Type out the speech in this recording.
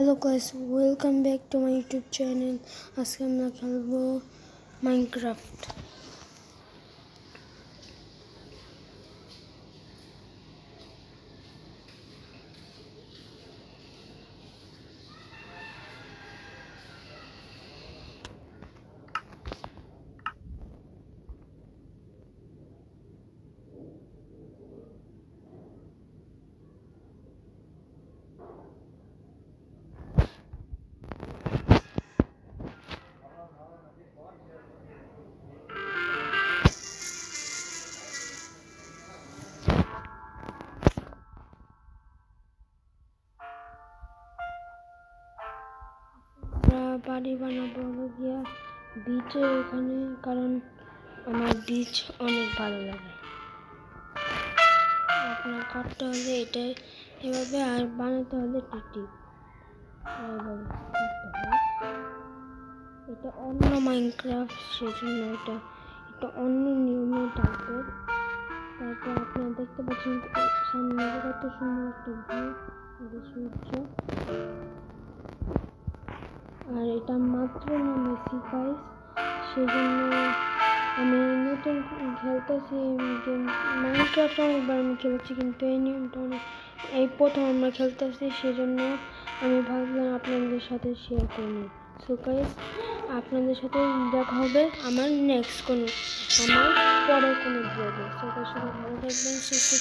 Hello guys, welcome back to my YouTube channel. আজকে আমরা খেলবো মাইনক্রাফট। বাড়ি বানাবো গিয়া বিচের এখানে, কারণ আমার বিচ অনেক ভালো লাগে। আপনার কাটতে হলে এটা এভাবে, আর বানাতে হলে টিটি এটা অন্য মাইনক্রাফট, সেজন্য এটা অন্য নিয়মে থাকবে। তারপর আপনারা দেখতে পাচ্ছেন সামনে কত সুন্দর একটা ভিউ, সূর্য। আর এটা মাত্র নামেছি গাইস, সেজন্য আমি নতুন খেলতেছি গেম। মাইনক্রাফট অনেকবার আমি খেলেছি, কিন্তু এই নিয়মটা এই প্রথম আমরা খেলতেছি, সেজন্য আমি ভাবলাম আপনাদের সাথে শেয়ার করি। সো গাইস, আপনাদের সাথে দেখা হবে আমার পরের কোনো ভিডিওতে। সবাই ভালো থাকবেন, সুস্থ।